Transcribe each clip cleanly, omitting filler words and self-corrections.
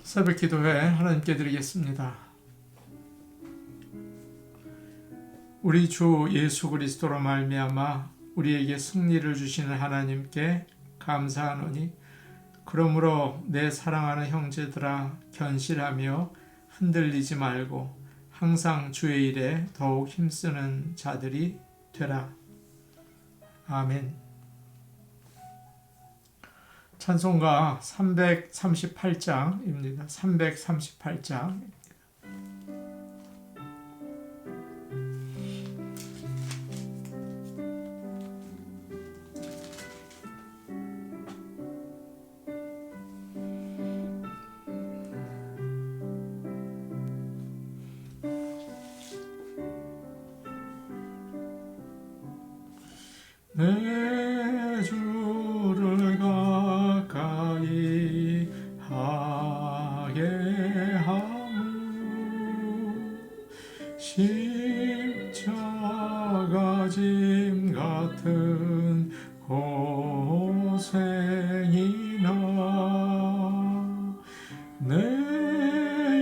새벽 기도회 하나님께 드리겠습니다. 우리 주 예수 그리스도로 말미암아 우리에게 승리를 주시는 하나님께 감사하노니, 그러므로 내 사랑하는 형제들아, 견실하며 흔들리지 말고 항상 주의 일에 더욱 힘쓰는 자들이 되라. 아멘. 찬송가 338장입니다. 338장. 내 주를 가까이 하게 하무 십자가 짐 같은 고생이나 내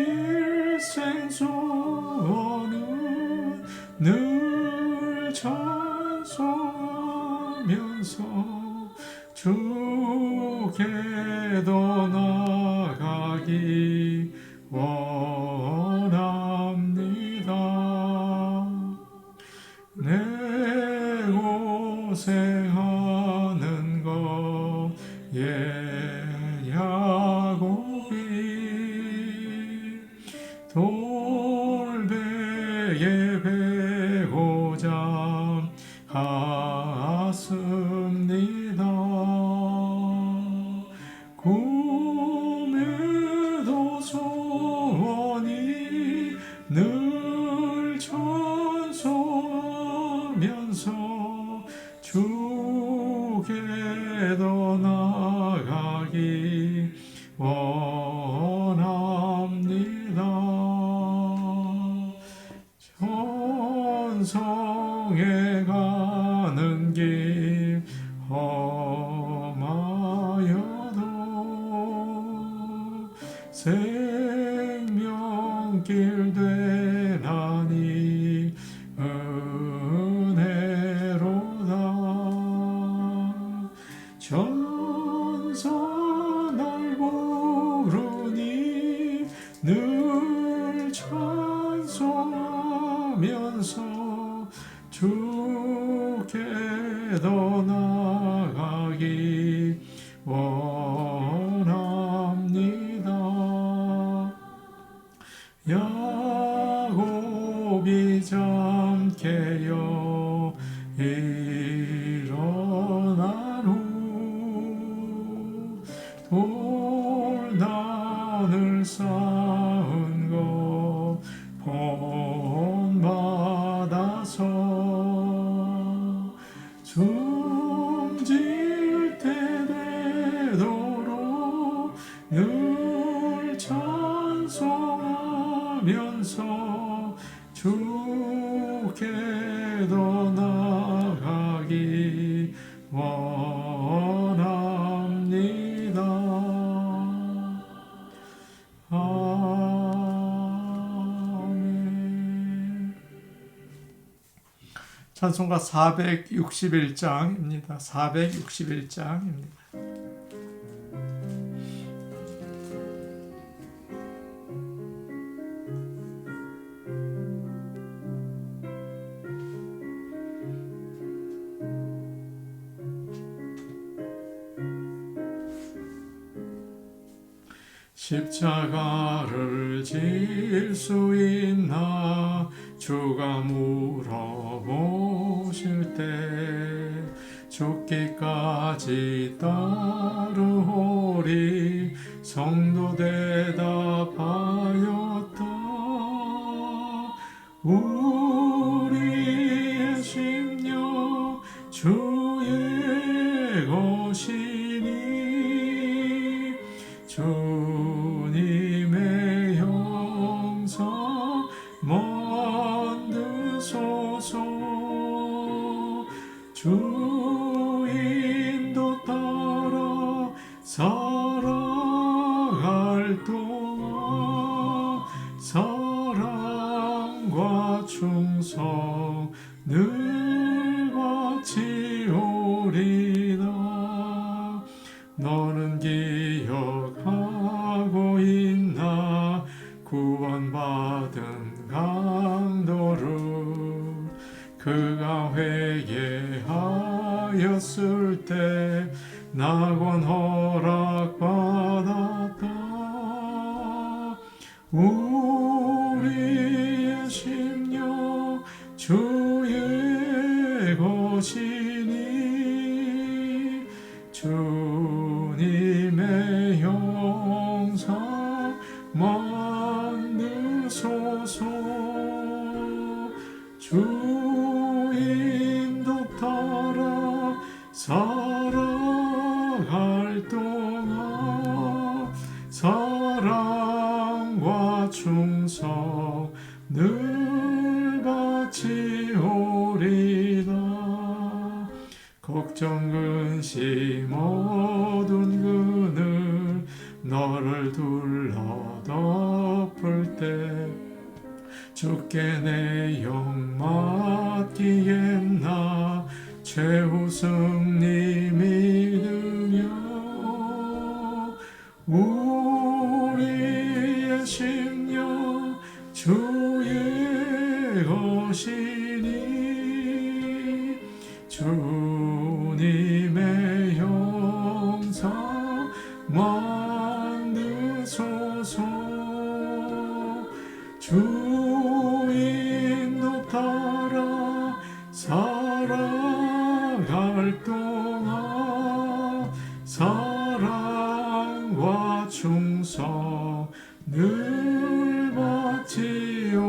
일생 소원은 늘 찬송하면서 주께도 나가기 원합니다. 내 고생하는 것 야곱이 돌베개 베고자 갔습니다. 꿈에도 소원이 늘 찬송하면서 주께도 나가기 원합니다. 천성에 가는 길 험하여도 생명길 되나니 은혜로다. 천사 날 부르니 늘 찬송하면서 주께도 나가기 원합니다. 야곱이 잠 깨어 일어난 후 돌단을 쌓은 것 본받아서 숨질 때 되도록 늘 찬송하면서 주께도 나가기 원합니다. 아멘. 찬송가 461장입니다. 461장입니다. 십자가를 질 수 있나 주가 물어보실 때 죽기까지 따르오리 성도 대답하였다. 우리의 심령 주의 것이니 주님의 형상 만드소서. 주인도 따라 살아갈 동 주소 늘 바치오리다. 너는 기억하고 있나 구원받은 강도를. 그가 회개하였을 때 낙원 허락받았다. 우리의 심령 주의 것이니 주님의 형상 만드소서. 주 인도 따라 살아갈 동안 사랑과 충성 늘 바치오리다. 걱정 근심 어두운 그늘 너를 둘러 덮을 때 주께 내 영 맡기겠나 최우승님 믿으며. 우리의 심령 주의 것이니 주님의 형상 만드소서. 주 인도 따라 살아갈 동안 사랑과 충성 늘 바치오리다.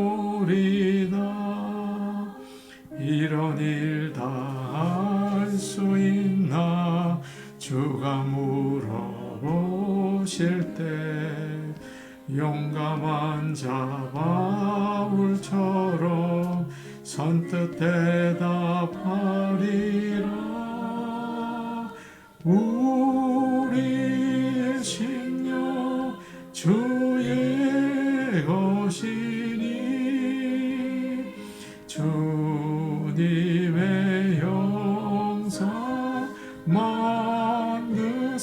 이런 일 다 할 수 있나 주가 물어보실 때 용감한 자 바울처럼 선뜻 대답하리라. 우리의 심령 주의 것이니 주님의 형상 만드소서.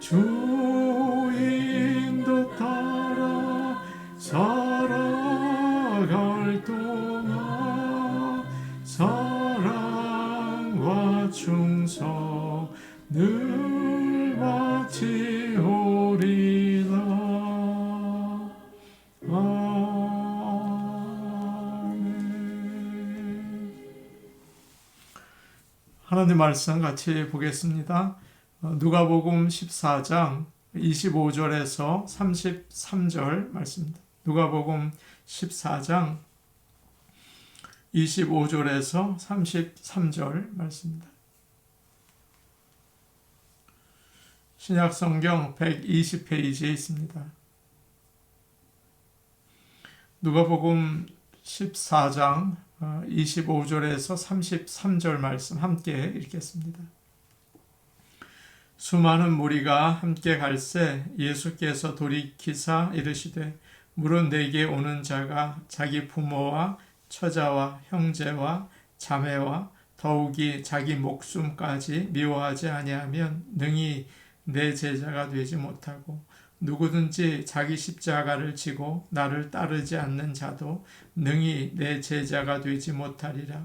주 인도 따라 살아갈 동안 사랑과 충성 늘 바치오리다. 아멘. 하나님 말씀 같이 보겠습니다. 누가복음 14장 25절에서 33절 말씀입니다. 누가복음 14장 25절에서 33절 말씀입니다. 신약성경 120페이지에 있습니다. 누가복음 14장 25절에서 33절 말씀 함께 읽겠습니다. 수많은 무리가 함께 갈새 예수께서 돌이키사 이르시되 물은 내게 오는 자가 자기 부모와 처자와 형제와 자매와 더욱이 자기 목숨까지 미워하지 아니하면 능히 내 제자가 되지 못하고 누구든지 자기 십자가를 지고 나를 따르지 않는 자도 능히 내 제자가 되지 못하리라.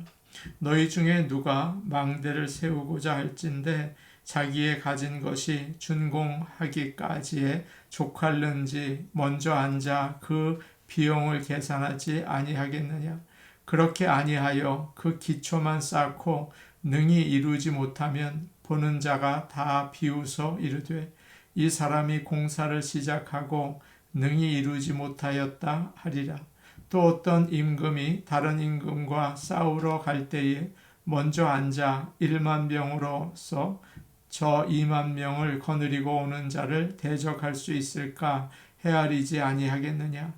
너희 중에 누가 망대를 세우고자 할진대 자기의 가진 것이 준공하기까지에 족할는지 먼저 앉아 그 비용을 계산하지 아니하겠느냐. 그렇게 아니하여 그 기초만 쌓고 능히 이루지 못하면 보는 자가 다 비웃어 이르되 이 사람이 공사를 시작하고 능히 이루지 못하였다 하리라. 또 어떤 임금이 다른 임금과 싸우러 갈 때에 먼저 앉아 1만 명으로서 저 2만 명을 거느리고 오는 자를 대적할 수 있을까 헤아리지 아니하겠느냐.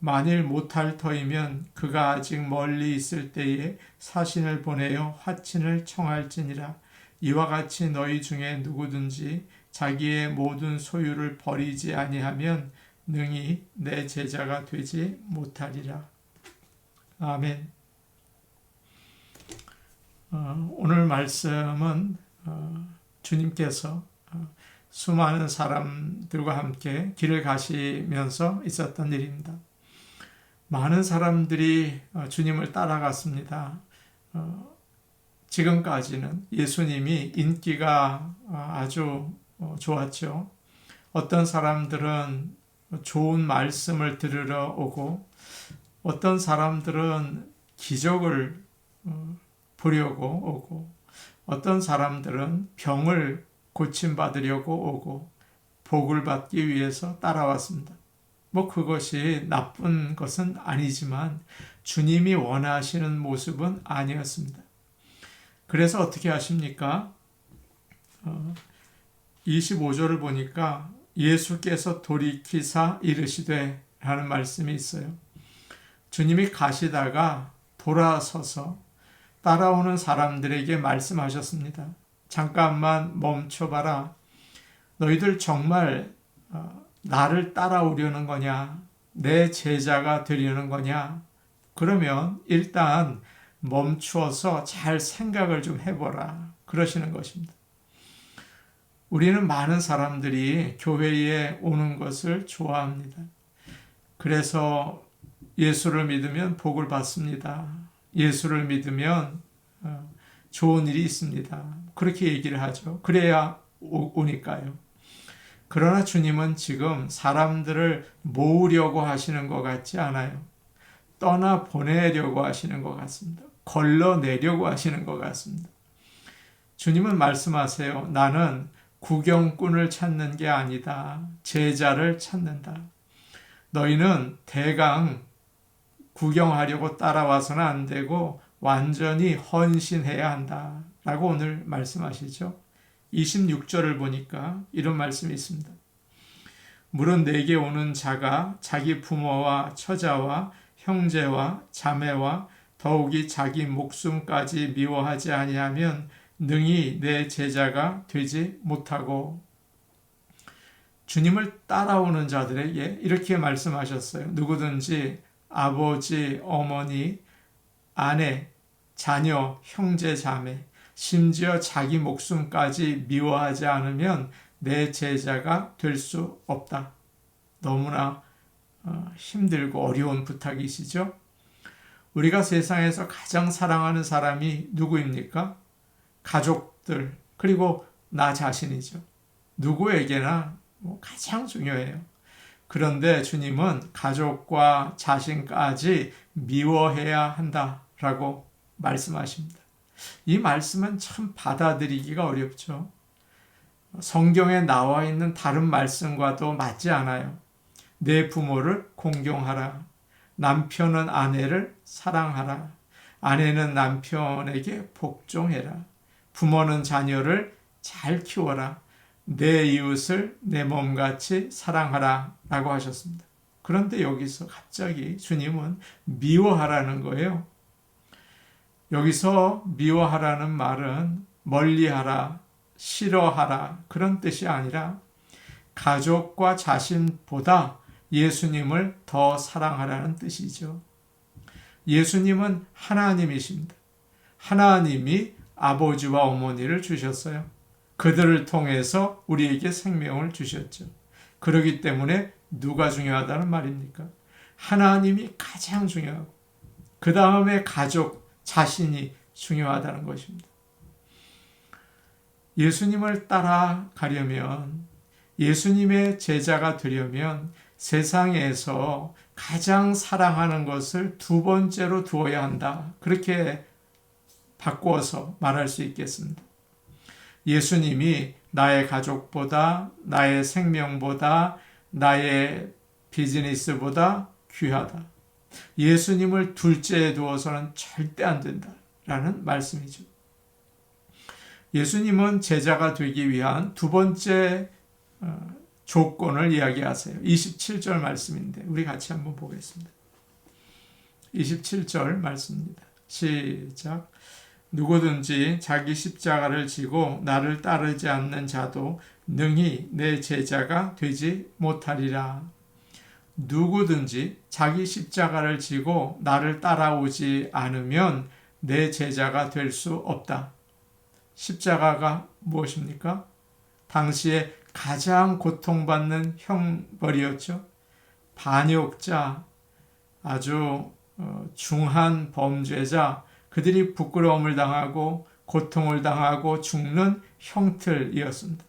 만일 못할 터이면 그가 아직 멀리 있을 때에 사신을 보내어 화친을 청할지니라. 이와 같이 너희 중에 누구든지 자기의 모든 소유를 버리지 아니하면 능히 내 제자가 되지 못하리라. 아멘. 오늘 말씀은 주님께서 수많은 사람들과 함께 길을 가시면서 있었던 일입니다. 많은 사람들이 주님을 따라갔습니다. 지금까지는 예수님이 인기가 아주 좋았죠. 어떤 사람들은 좋은 말씀을 들으러 오고, 어떤 사람들은 기적을 보려고 오고, 어떤 사람들은 병을 고침받으려고 오고, 복을 받기 위해서 따라왔습니다. 그것이 나쁜 것은 아니지만 주님이 원하시는 모습은 아니었습니다. 그래서 어떻게 하십니까? 25절을 보니까 예수께서 돌이키사 이르시되 라는 말씀이 있어요. 주님이 가시다가 돌아서서 따라오는 사람들에게 말씀하셨습니다. 잠깐만 멈춰봐라. 너희들 정말 나를 따라오려는 거냐? 내 제자가 되려는 거냐? 그러면 일단 멈추어서 잘 생각을 좀 해보라. 그러시는 것입니다. 우리는 많은 사람들이 교회에 오는 것을 좋아합니다. 그래서 예수를 믿으면 복을 받습니다. 예수를 믿으면 좋은 일이 있습니다. 그렇게 얘기를 하죠. 그래야 오니까요. 그러나 주님은 지금 사람들을 모으려고 하시는 것 같지 않아요. 떠나 보내려고 하시는 것 같습니다. 걸러내려고 하시는 것 같습니다. 주님은 말씀하세요. 나는 구경꾼을 찾는 게 아니다. 제자를 찾는다. 너희는 대강 구경하려고 따라와서는 안 되고 완전히 헌신해야 한다. 라고 오늘 말씀하시죠. 26절을 보니까 이런 말씀이 있습니다. 물은 내게 오는 자가 자기 부모와 처자와 형제와 자매와 더욱이 자기 목숨까지 미워하지 아니하면 능히 내 제자가 되지 못하고. 주님을 따라오는 자들에게 이렇게 말씀하셨어요. 누구든지 아버지, 어머니, 아내, 자녀, 형제, 자매, 심지어 자기 목숨까지 미워하지 않으면 내 제자가 될 수 없다. 너무나 힘들고 어려운 부탁이시죠? 우리가 세상에서 가장 사랑하는 사람이 누구입니까? 가족들, 그리고 나 자신이죠. 누구에게나 가장 중요해요. 그런데 주님은 가족과 자신까지 미워해야 한다라고 말씀하십니다. 이 말씀은 참 받아들이기가 어렵죠. 성경에 나와 있는 다른 말씀과도 맞지 않아요. 내 부모를 공경하라. 남편은 아내를 사랑하라. 아내는 남편에게 복종해라. 부모는 자녀를 잘 키워라. 내 이웃을 내 몸같이 사랑하라 라고 하셨습니다. 그런데 여기서 갑자기 주님은 미워하라는 거예요. 여기서 미워하라는 말은 멀리하라, 싫어하라 그런 뜻이 아니라 가족과 자신보다 예수님을 더 사랑하라는 뜻이죠. 예수님은 하나님이십니다. 하나님이 아버지와 어머니를 주셨어요. 그들을 통해서 우리에게 생명을 주셨죠. 그렇기 때문에 누가 중요하다는 말입니까? 하나님이 가장 중요하고 그 다음에 가족, 자신이 중요하다는 것입니다. 예수님을 따라가려면, 예수님의 제자가 되려면 세상에서 가장 사랑하는 것을 두 번째로 두어야 한다. 그렇게 바꾸어서 말할 수 있겠습니다. 예수님이 나의 가족보다, 나의 생명보다, 나의 비즈니스보다 귀하다. 예수님을 둘째에 두어서는 절대 안 된다라는 말씀이죠. 예수님은 제자가 되기 위한 두 번째 조건을 이야기하세요. 27절 말씀인데 우리 같이 한번 보겠습니다. 27절 말씀입니다. 시작. 누구든지 자기 십자가를 지고 나를 따르지 않는 자도 능히 내 제자가 되지 못하리라. 누구든지 자기 십자가를 지고 나를 따라오지 않으면 내 제자가 될 수 없다. 십자가가 무엇입니까? 당시에 가장 고통받는 형벌이었죠. 반역자, 아주 중한 범죄자, 그들이 부끄러움을 당하고 고통을 당하고 죽는 형틀이었습니다.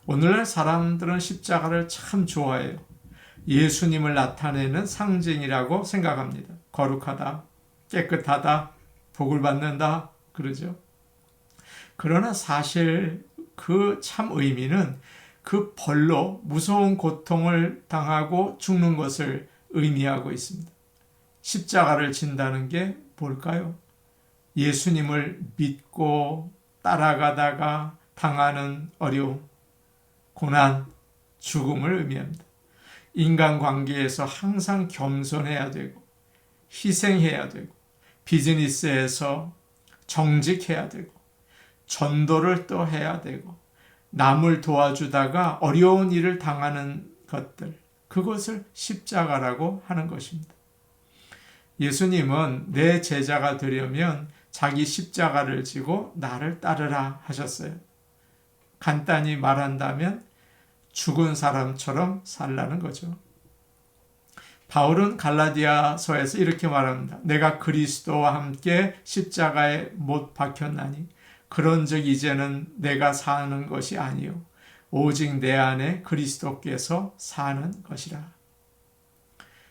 오늘날 사람들은 십자가를 참 좋아해요. 예수님을 나타내는 상징이라고 생각합니다. 거룩하다, 깨끗하다, 복을 받는다, 그러죠. 그러나 사실 그 참 의미는 그 벌로 무서운 고통을 당하고 죽는 것을 의미하고 있습니다. 십자가를 진다는 게 뭘까요? 예수님을 믿고 따라가다가 당하는 어려움, 고난, 죽음을 의미합니다. 인간관계에서 항상 겸손해야 되고 희생해야 되고 비즈니스에서 정직해야 되고 전도를 또 해야 되고 남을 도와주다가 어려운 일을 당하는 것들, 그것을 십자가라고 하는 것입니다. 예수님은 내 제자가 되려면 자기 십자가를 지고 나를 따르라 하셨어요. 간단히 말한다면 죽은 사람처럼 살라는 거죠. 바울은 갈라디아서에서 이렇게 말합니다. 내가 그리스도와 함께 십자가에 못 박혔나니 그런즉 이제는 내가 사는 것이 아니요 오직 내 안에 그리스도께서 사는 것이라.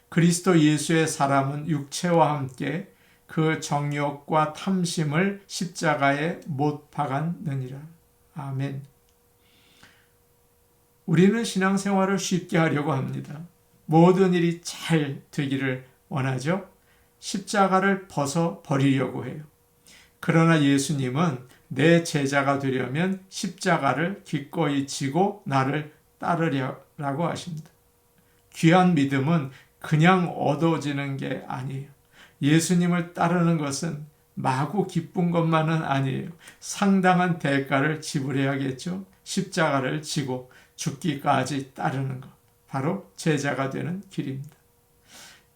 그리스도 예수의 사람은 육체와 함께 그 정욕과 탐심을 십자가에 못 박았느니라. 아멘. 우리는 신앙생활을 쉽게 하려고 합니다. 모든 일이 잘 되기를 원하죠. 십자가를 벗어 버리려고 해요. 그러나 예수님은 내 제자가 되려면 십자가를 기꺼이 지고 나를 따르라고 하십니다. 귀한 믿음은 그냥 얻어지는 게 아니에요. 예수님을 따르는 것은 마구 기쁜 것만은 아니에요. 상당한 대가를 지불해야겠죠. 십자가를 지고 죽기까지 따르는 것. 바로 제자가 되는 길입니다.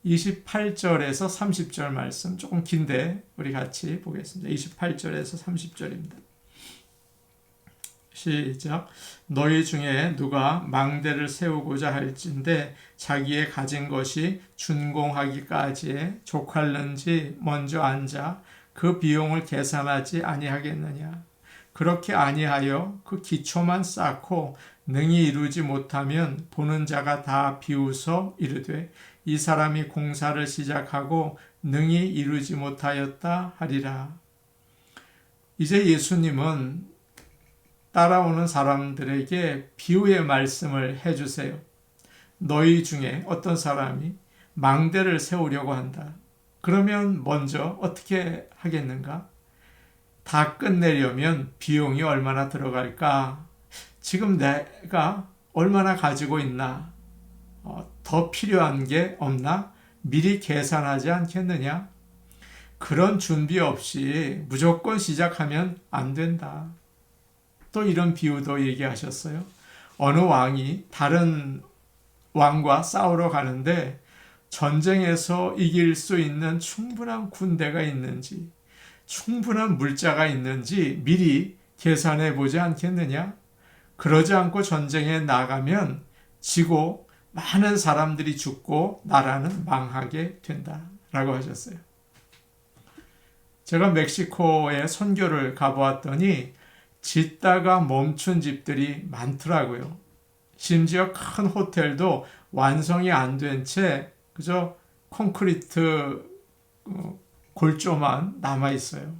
28절에서 30절 말씀 조금 긴데 우리 같이 보겠습니다. 28절에서 30절입니다. 시작. 너희 중에 누가 망대를 세우고자 할진대 자기의 가진 것이 준공하기까지에 족할는지 먼저 앉아 그 비용을 계산하지 아니하겠느냐. 그렇게 아니하여 그 기초만 쌓고 능히 이루지 못하면 보는 자가 다 비웃어 이르되 이 사람이 공사를 시작하고 능히 이루지 못하였다 하리라. 이제 예수님은 따라오는 사람들에게 비유의 말씀을 해주세요. 너희 중에 어떤 사람이 망대를 세우려고 한다. 그러면 먼저 어떻게 하겠는가? 다 끝내려면 비용이 얼마나 들어갈까? 지금 내가 얼마나 가지고 있나? 더 필요한 게 없나? 미리 계산하지 않겠느냐? 그런 준비 없이 무조건 시작하면 안 된다. 또 이런 비유도 얘기하셨어요. 어느 왕이 다른 왕과 싸우러 가는데 전쟁에서 이길 수 있는 충분한 군대가 있는지 충분한 물자가 있는지 미리 계산해 보지 않겠느냐? 그러지 않고 전쟁에 나가면 지고 많은 사람들이 죽고 나라는 망하게 된다라고 하셨어요. 제가 멕시코에 선교를 가보았더니 짓다가 멈춘 집들이 많더라고요. 심지어 큰 호텔도 완성이 안 된 채 그저 콘크리트 골조만 남아 있어요.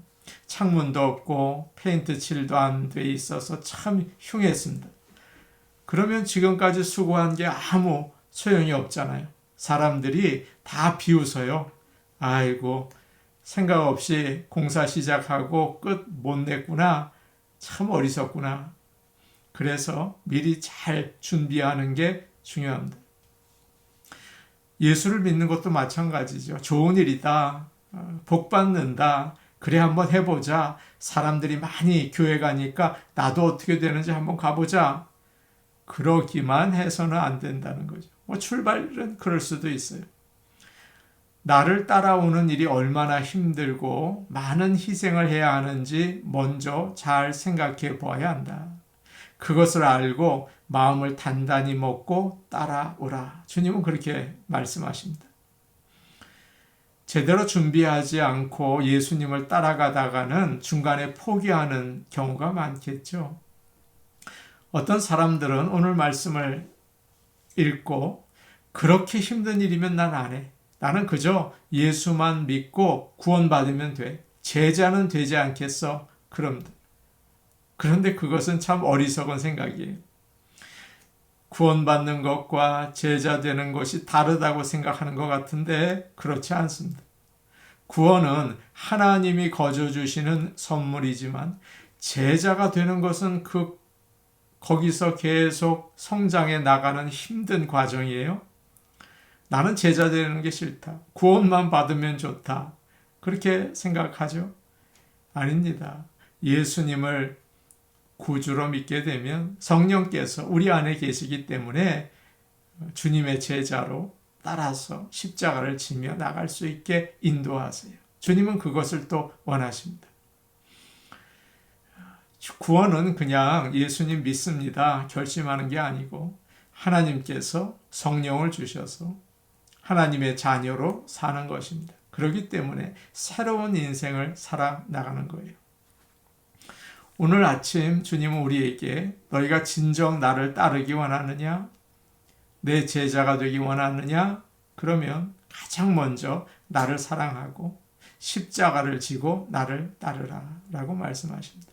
창문도 없고 페인트 칠도 안 돼 있어서 참 흉했습니다. 그러면 지금까지 수고한 게 아무 소용이 없잖아요. 사람들이 다 비웃어요. 아이고, 생각 없이 공사 시작하고 끝 못 냈구나. 참 어리석구나. 그래서 미리 잘 준비하는 게 중요합니다. 예수를 믿는 것도 마찬가지죠. 좋은 일이다. 복 받는다. 그래 한번 해보자. 사람들이 많이 교회 가니까 나도 어떻게 되는지 한번 가보자. 그러기만 해서는 안 된다는 거죠. 출발은 그럴 수도 있어요. 나를 따라오는 일이 얼마나 힘들고 많은 희생을 해야 하는지 먼저 잘 생각해 보아야 한다. 그것을 알고 마음을 단단히 먹고 따라오라. 주님은 그렇게 말씀하십니다. 제대로 준비하지 않고 예수님을 따라가다가는 중간에 포기하는 경우가 많겠죠. 어떤 사람들은 오늘 말씀을 읽고 그렇게 힘든 일이면 난 안 해. 나는 그저 예수만 믿고 구원받으면 돼. 제자는 되지 않겠어? 그런데 그것은 참 어리석은 생각이에요. 구원받는 것과 제자 되는 것이 다르다고 생각하는 것 같은데 그렇지 않습니다. 구원은 하나님이 거저 주시는 선물이지만 제자가 되는 것은 거기서 계속 성장해 나가는 힘든 과정이에요. 나는 제자 되는 게 싫다. 구원만 받으면 좋다. 그렇게 생각하죠? 아닙니다. 예수님을 구주로 믿게 되면 성령께서 우리 안에 계시기 때문에 주님의 제자로 따라서 십자가를 지며 나갈 수 있게 인도하세요. 주님은 그것을 또 원하십니다. 구원은 그냥 예수님 믿습니다 결심하는 게 아니고 하나님께서 성령을 주셔서 하나님의 자녀로 사는 것입니다. 그렇기 때문에 새로운 인생을 살아나가는 거예요. 오늘 아침 주님은 우리에게 너희가 진정 나를 따르기 원하느냐? 내 제자가 되기 원하느냐? 그러면 가장 먼저 나를 사랑하고 십자가를 지고 나를 따르라 라고 말씀하십니다.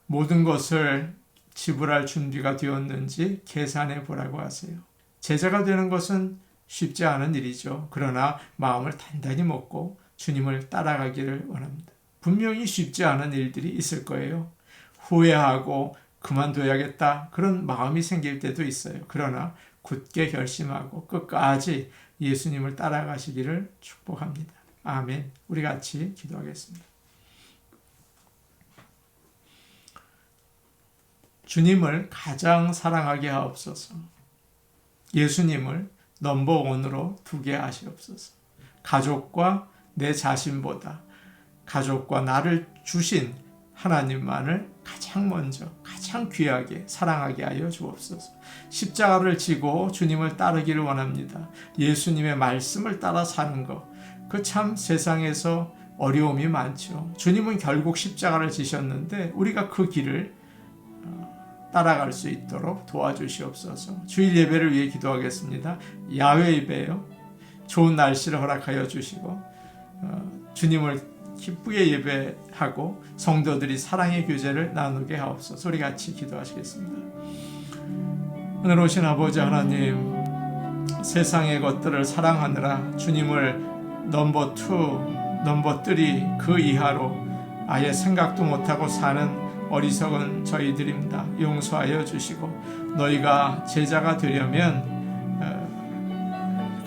모든 것을 지불할 준비가 되었는지 계산해 보라고 하세요. 제자가 되는 것은 쉽지 않은 일이죠. 그러나 마음을 단단히 먹고 주님을 따라가기를 원합니다. 분명히 쉽지 않은 일들이 있을 거예요. 후회하고 그만둬야겠다 그런 마음이 생길 때도 있어요. 그러나 굳게 결심하고 끝까지 예수님을 따라가시기를 축복합니다. 아멘. 우리 같이 기도하겠습니다. 주님을 가장 사랑하게 하옵소서. 예수님을 넘버원으로 두게 하시옵소서. 가족과 내 자신보다 가족과 나를 주신 하나님만을 가장 먼저 가장 귀하게 사랑하게 하여 주옵소서. 십자가를 지고 주님을 따르기를 원합니다. 예수님의 말씀을 따라 사는 것, 그 참 세상에서 어려움이 많죠. 주님은 결국 십자가를 지셨는데 우리가 그 길을 따라갈 수 있도록 도와주시옵소서. 주일 예배를 위해 기도하겠습니다. 야외 예배요. 좋은 날씨를 허락하여 주시고 주님을 기쁘게 예배하고 성도들이 사랑의 교제를 나누게 하옵소서. 우리 같이 기도하시겠습니다. 오늘 오신 아버지 하나님, 세상의 것들을 사랑하느라 주님을 넘버 2, 넘버 3 그 이하로 아예 생각도 못하고 사는 어리석은 저희들입니다. 용서하여 주시고 너희가 제자가 되려면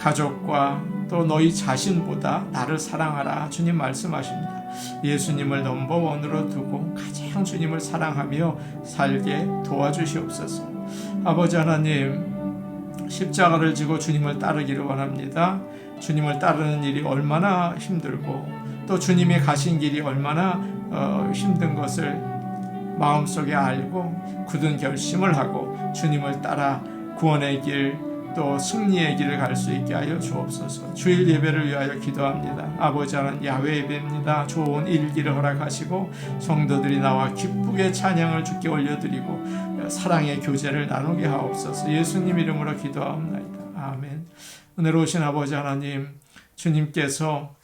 가족과 또 너희 자신보다 나를 사랑하라 주님 말씀하십니다. 예수님을 넘버원으로 두고 가장 주님을 사랑하며 살게 도와주시옵소서. 아버지 하나님, 십자가를 지고 주님을 따르기를 원합니다. 주님을 따르는 일이 얼마나 힘들고 또 주님이 가신 길이 얼마나 힘든 것을 마음속에 알고 굳은 결심을 하고 주님을 따라 구원의 길 또 승리의 길을 갈 수 있게 하여 주옵소서. 주일 예배를 위하여 기도합니다. 아버지 하나님, 야외 예배입니다. 좋은 일기를 허락하시고 성도들이 나와 기쁘게 찬양을 주께 올려드리고 사랑의 교제를 나누게 하옵소서. 예수님 이름으로 기도하옵나이다. 아멘. 오늘 오신 아버지 하나님, 주님께서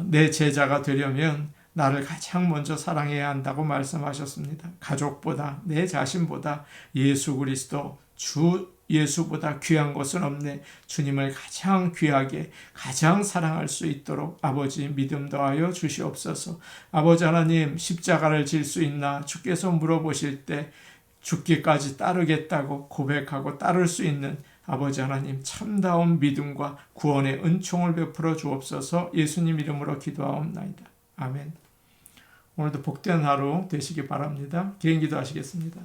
내 제자가 되려면 나를 가장 먼저 사랑해야 한다고 말씀하셨습니다. 가족보다 내 자신보다 예수 그리스도 주 예수보다 귀한 것은 없네. 주님을 가장 귀하게 가장 사랑할 수 있도록 아버지 믿음 더하여 주시옵소서. 아버지 하나님, 십자가를 질 수 있나 주께서 물어보실 때 죽기까지 따르겠다고 고백하고 따를 수 있는 아버지 하나님 참다운 믿음과 구원의 은총을 베풀어 주옵소서. 예수님 이름으로 기도하옵나이다. 아멘. 오늘도 복된 하루 되시기 바랍니다. 개인 기도하시겠습니다.